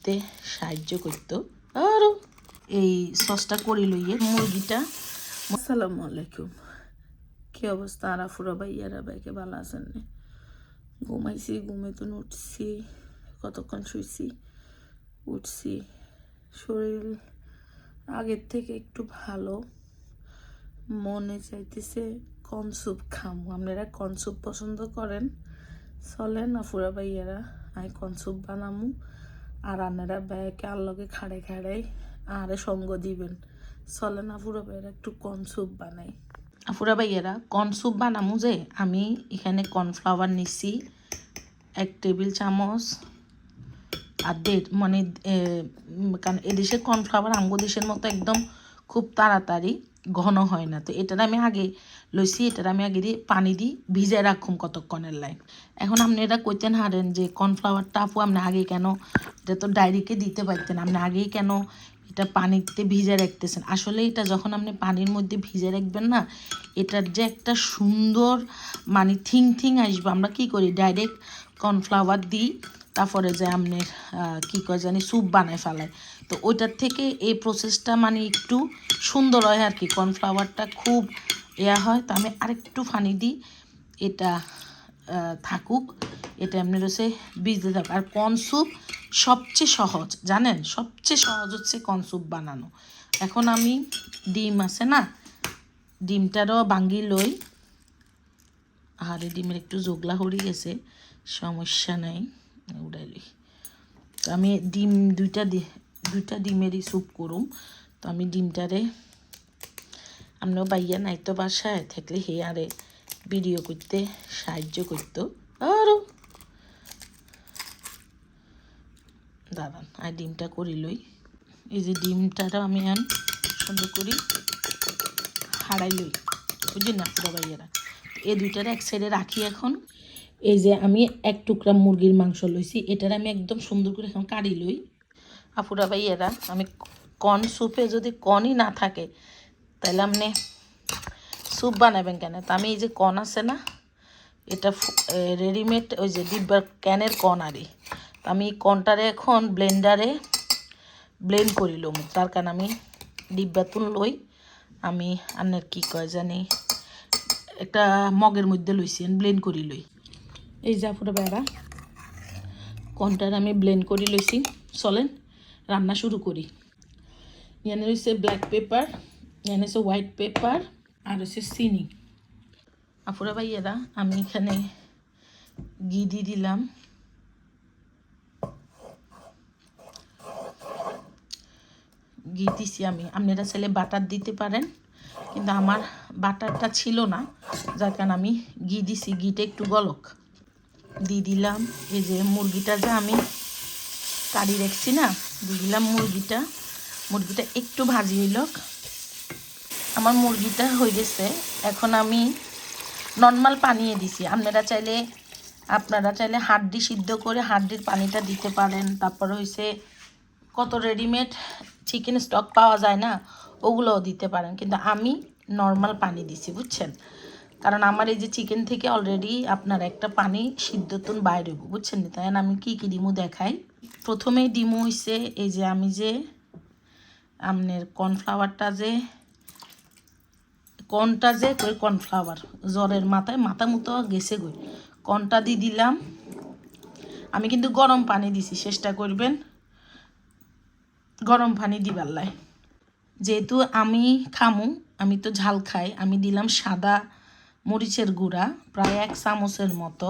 করতে সাহায্য করতো। আরও এই সসটা করে লইয়ে মুরগিটা। আসসালামু আলাইকুম, কি অবস্থা? আরাফুরা ভাইয়ারা ভাইকে ভালো আছেন? ঘুমাইছি, ঘুমে তো উঠছি, কতক্ষণ শুইছি, উঠছি, শরীর আগের থেকে একটু ভালো। মনে চাইতেছে কর্ন স্যুপ খামো। আপনারা কর্ন স্যুপ পছন্দ করেন? চলেন আফুরা ভাইয়ারা আমি কর্ন স্যুপ বানামু, আর আপনারা ব্যাগে আল্লগে খাড়ে খাড়াই আরে সঙ্গ দিবেন। চলেন আফুরা ভাইয়ারা একটু কর্ন স্যুপ বানাই। আফুরা ভাইয়ারা কর্ন স্যুপ বানামু যে আমি এখানে কর্নফ্লাওয়ার নিছি 1 টেবিল চামচ, আর মানে কারণ এদেশের কর্নফ্লাওয়ার আমগো দেশের মতো একদম খুব তাড়াতাড়ি ঘন হয় না। তো এটার আমি আগে লইছি, এটার আমি আগে দিয়ে পানি দিই ভিজায় রাখুম কতক্ষণের লাই। এখন আপনি এটা কইতেন হারেন যে কর্নফ্লাওয়ারটা আপু আপনি আগে কেন, এটা তো ডাইরেক্টে দিতে পারতেন, আপনি আগেই কেন এটা পানিতে ভিজে রাখতেছেন? আসলে এটা যখন আপনি পানির মধ্যে ভিজে রাখবেন না, এটার যে একটা সুন্দর মানে থিং থিং আসবে। আমরা কি করি, ডাইরেক্ট কর্নফ্লাওয়ার দিই, তারপরে যে আপনি কী কয় জানি স্যুপ বানায় ফেলায়। তো ওইটার থেকে এই প্রসেসটা মানে একটু সুন্দর হয় আর কি, কর্নফ্লাওয়ারটা খুব হয়। তো আমি আরেকটু পানি দিই, এটা থাকুক, এটা এমনি রয়েছে ভিজতে থাকুক। আর কর্ন স্যুপ সবচেয়ে সহজ, জানেন, সবচেয়ে সহজ হচ্ছে কর্ন স্যুপ বানানো। এখন আমি ডিম আছে না, ডিমটারও ভাঙ্গি লই। আর ডিমের একটু জোগলা হয়ে গেছে, সমস্যা নাই, উড়াই লই। তো আমি ডিম দুইটা ডিমেরই স্যুপ করুম। তো আমি ডিমটারে, আমরাও বাইয়া নাই তো বাসায় থাকলে হে আরে ভিডিও করতে সাহায্য করতো। আরও দাঁড়ান আর ডিমটা করি লই। এই যে ডিমটারও আমি আন সুন্দর করি হারাই লই, বুঝলি না পুরো ভাইয়েরা। এই দুইটার এক সাইডে রাখি। এখন এই যে আমি 1 টুকরা মুরগির মাংস লইছি, এটার আমি একদম সুন্দর করে এখন কাড়ি লই। আপুরা ভাইয়েরা, আমি কর্ন স্যুপে যদি কর্নই না থাকে তাহলে আপনি স্যুপ বানাবেন কেন? তো আমি এই যে কর্ন আছে না, এটা রেডিমেড ওই যে ডিব্বার ক্যানের কর্ন আরই। তো আমি কর্নটারে এখন ব্লেন্ডারে ব্লেন্ড করিলাম। তার কারণ আমি ডিব্বা তুন লই, আমি আন্নের কী কয় জানি একটা মগের মধ্যে লইছি, ব্লেন্ড করি লই। এই যে আপুরা ভাইয়েরা, কর্নটার আমি ব্লেন্ড করি লইছি। চলেন রান্না শুরু করি। এখানে রয়েছে ব্ল্যাক পেপার, এখানে হচ্ছে হোয়াইট পেপার, আর হচ্ছে চিনি। আপুরা ভাইয়েরা, আমি এখানে ঘি দিয়ে দিলাম, ঘি দিছি আমি। আপনারা চাইলে বাটার দিতে পারেন, কিন্তু আমার বাটারটা ছিল না, যার কারণে আমি ঘি দিছি। ঘিটা একটু গলক দিয়ে দিলাম। এই যে মুরগিটা যে আমি কাড়ি রাখছি না, দিয়ে দিলাম মুরগিটা। মুরগিটা একটু ভাজি হইলক। আমার মুরগিটা হয়ে গেছে। এখন আমি নর্মাল পানিয়ে দিছি। আপনারা চাইলে হাড্ডি সিদ্ধ করে হাড্ডির পানিটা দিতে পারেন। তারপর হয়েছে কত রেডিমেড চিকেন স্টক পাওয়া যায় না, ওগুলোও দিতে পারেন, কিন্তু আমি নর্মাল পানি দিছি, বুঝছেন? কারণ আমার এই যে চিকেন থেকে অলরেডি আপনার একটা পানি সিদ্ধতুন বাইরে হইব, বুঝছেন? তাই আমি কী কী ডিমু দেখাই। প্রথমেই ডিমু হইছে এই যে আমি যে আপনার কর্নফ্লাওয়ারটা যে কর্নফ্লাওয়ার জ্বরের মাথা মতো গেছে গই, কর্নটা দিয়ে দিলাম। আমি কিন্তু গরম পানি দিছি, চেষ্টা করবেন গরম পানি দিবার লাই। যেহেতু আমি খামু, আমি তো ঝাল খাই, আমি দিলাম সাদা মরিচের গুঁড়া প্রায় 1 চামচের মতো।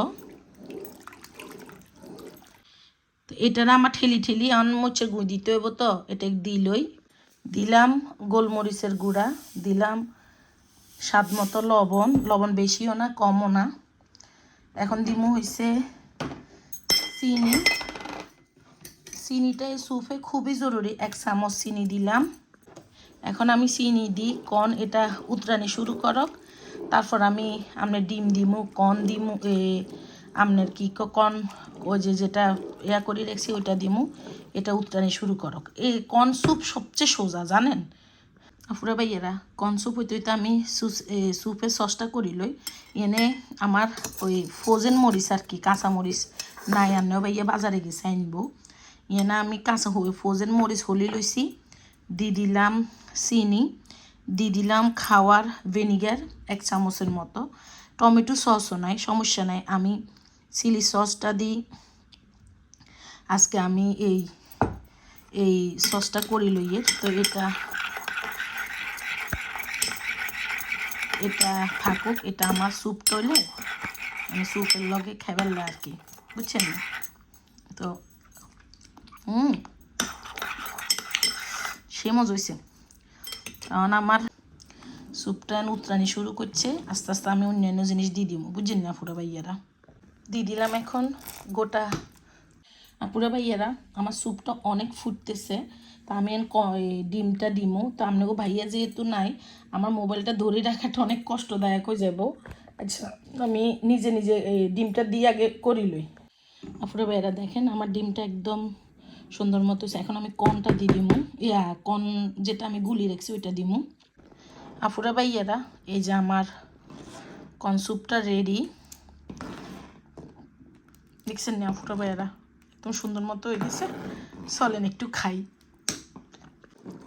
তো এটার আমার ঠেলি মরিচের গুঁড়ি দিতে হইব, তো এটা দিলই। দিলাম গোলমরিচের গুঁড়া, দিলাম স্বাদ মতো লবণ বেশিও না কমও না। এখন দিমু হইছে চিনিটা এই স্যুপে খুবই জরুরি, 1 চামচ চিনি দিলাম। এখন আমি চিনি দিই, কর্ন এটা উতরানি শুরু করক, তারপর আমি আপনার ডিম দিমু, কর্ন দিমু, আপনার কি কর্ন ওই যেটা করে রাখছি ওইটা দিমু, এটা উতরানি শুরু করক। এই কর্ন স্যুপ সবচেয়ে সোজা, জানেন আপুরা ভাইয়েরা। কর্ন স্যুপ হইতে হইতে আমি স্যুপের সসটা করি লই। এনে আমার ওই ফ্রোজেন মরিচ আর কি, কাঁচা মরিচ নাই, আনলেও ভাইয়া বাজারে গেছে আনবো। না আমি কাঁচা ফ্রোজেন মরিচ হলি লইছি, দিয়ে দিলাম চিনি, দিয়ে দিলাম খাওয়ার ভিনিগার 1 চামচের মতো, টমেটো সসও নাই, সমস্যা নাই, আমি চিলি সসটা দিই। আজকে আমি এই সসটা করি লইয়ে। তো এটা থাকুক, এটা আমার স্যুপ তৈলে আমি স্যুপের লগে খাইবার আর কি, বুঝছেন? তো সে মজা হয়েছে। কারণ আমার স্যুপটা উতরানি শুরু করছে, আস্তে আস্তে আমি অন্যান্য জিনিস দিয়ে দিব, বুঝছেন না ফুরা ভাইয়ারা? দিয়ে দিলাম এখন গোটা। পুরা ভাইয়ারা আমার স্যুপটা অনেক ফুটতেছে, তা আমি ডিমটা দিমু। তো আপনাকে ভাইয়া যেহেতু নাই, আমার মোবাইলটা ধরে রাখাটা অনেক কষ্টদায়ক হয়ে যাব। আচ্ছা, আমি নিজে নিজে এই ডিমটা দিয়ে আগে করি লই। পুরা ভাইয়ারা দেখেন আমার ডিমটা একদম সুন্দর মতো হয়েছে। এখন আমি কর্নটা দিয়ে দিমু, কর্ন যেটা আমি গুলি রাখছি ওইটা দিমু। আফুরা ভাইয়ারা এই যে আমার কর্ন স্যুপটা রেডি, দেখছেন না আফুরা ভাইয়ারা? একদম সুন্দর মতো হয়ে গেছে। চলেন একটু খাই।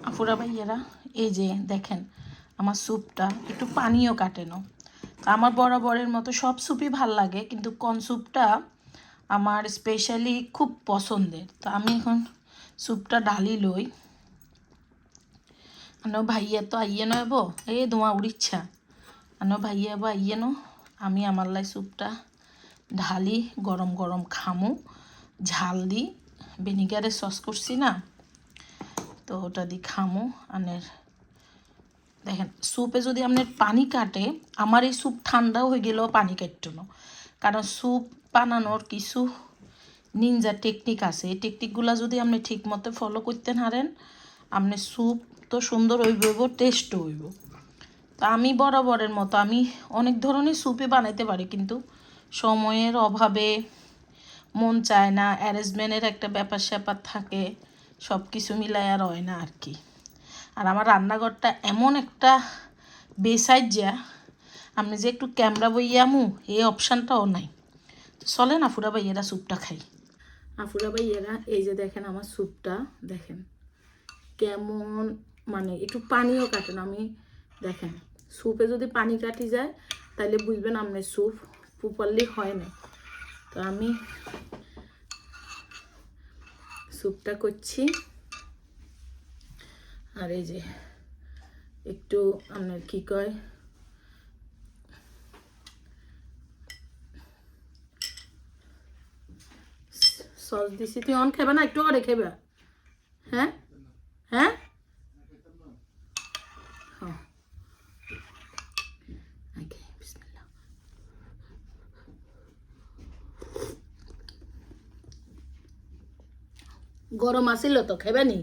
আফুরা ভাইয়ারা এই যে দেখেন আমার স্যুপটা একটু পানিও কাটেনো। তো আমার বরাবরের মতো সব স্যুপই ভাল লাগে, কিন্তু কর্ন স্যুপটা আমার স্পেশালি খুব পছন্দের। তো আমি এখন স্যুপটা ঢালি লই। আনো ভাইয়া তো আইয়ে নব, এ ধোঁয়া উড়িচ্ছা। আনো ভাইয়া বা আইয়ে নো, আমি আমার লাই স্যুপটা ঢালি, গরম গরম খামু, ঝাল দি, ভিনিগারের সস করছি না, তো ওটা দিয়ে খামু। আনের দেখেন স্যুপে যদি আপনার পানি কাটে, আমার এই স্যুপ ঠান্ডাও হয়ে গেলেও পানি কাটতো না, কারণ স্যুপ বানানোর কিছু নিনজা টেকনিক আছে। এই টেকনিকগুলো যদি আপনি ঠিক মতো ফলো করতে হারেন, আপনার স্যুপ তো সুন্দর হইব, টেস্টও হইব। তো আমি বরাবরের মতো আমি অনেক ধরনের স্যুপই বানাইতে পারি, কিন্তু সময়ের অভাবে মন চায় না, অ্যারেঞ্জমেন্টের একটা ব্যাপার স্যাপার থাকে, সব কিছু মিলাই আর হয় না আর কি। আর আমার রান্নাঘরটা এমন একটা বেসাইড যা আপনি যে একটু ক্যামেরা বইয়ামু এই অপশানটাও নাই। চলেন আফুরা ভাইয়েরা স্যুপটা খাই। আফুরা ভাইয়েরা এই যে দেখেন আমার স্যুপটা দেখেন কেমন, মানে একটু পানিও কাটে না। আমি দেখেন স্যুপে যদি পানি কাটি যায় তাহলে বুঝবেন আপনার স্যুপ প্রপারলি হয় না। তো আমি স্যুপটা করছি, আর এই যে একটু আপনার কি কয় সস দিছি। তুই অন খাবে না, একটু অরে খাবে? হ্যাঁ হ্যাঁ হ্যাঁ, বিসমিল্লাহ। গরম আসিল তো খাবে নি?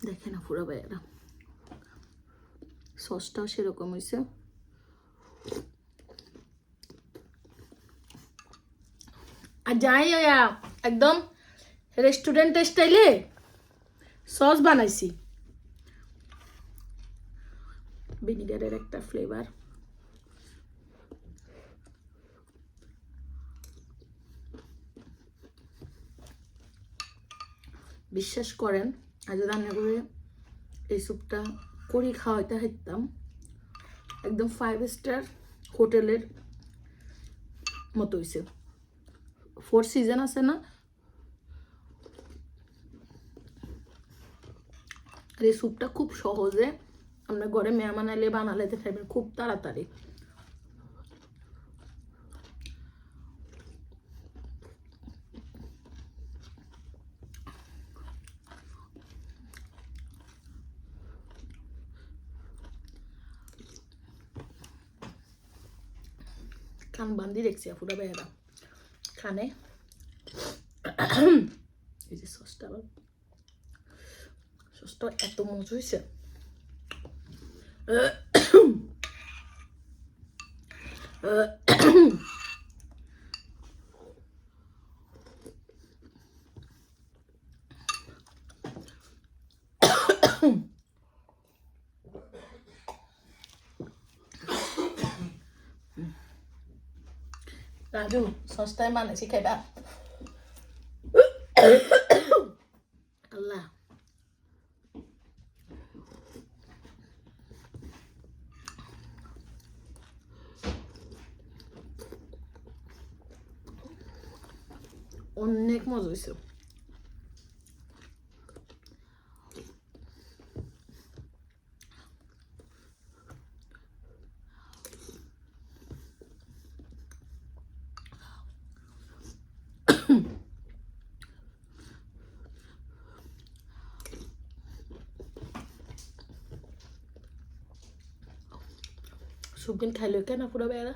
দেখে না পুরো ভাইয়েরা সসটাও সেরকম হয়েছে। আর যাই একদম রেস্টুরেন্ট স্টাইলে সস বানাইছি, ভিনিগারের একটা ফ্লেভার। বিশ্বাস করেন আজ রান্না করে এই স্যুপটা করি খাওয়াইতে হাইতাম, একদম 5 স্টার হোটেলের মতো হয়েছে। 4 সিজন আছে না, আর এই স্যুপটা খুব সহজে আমরা ঘরে মেহমান আইলে বানালে খাইবেন খুব তাড়াতাড়ি। কান বান্ধি দেখছি ফুটা বেড়া খানে। এই যে সসটা, আবার সসটা এত মজা হয়েছে। রাজু সস্তায় মানেছি খাইবা আল্লাহ অনেক মজা হয়েছে সুবিন খাইলো কেন পুরো বেড়া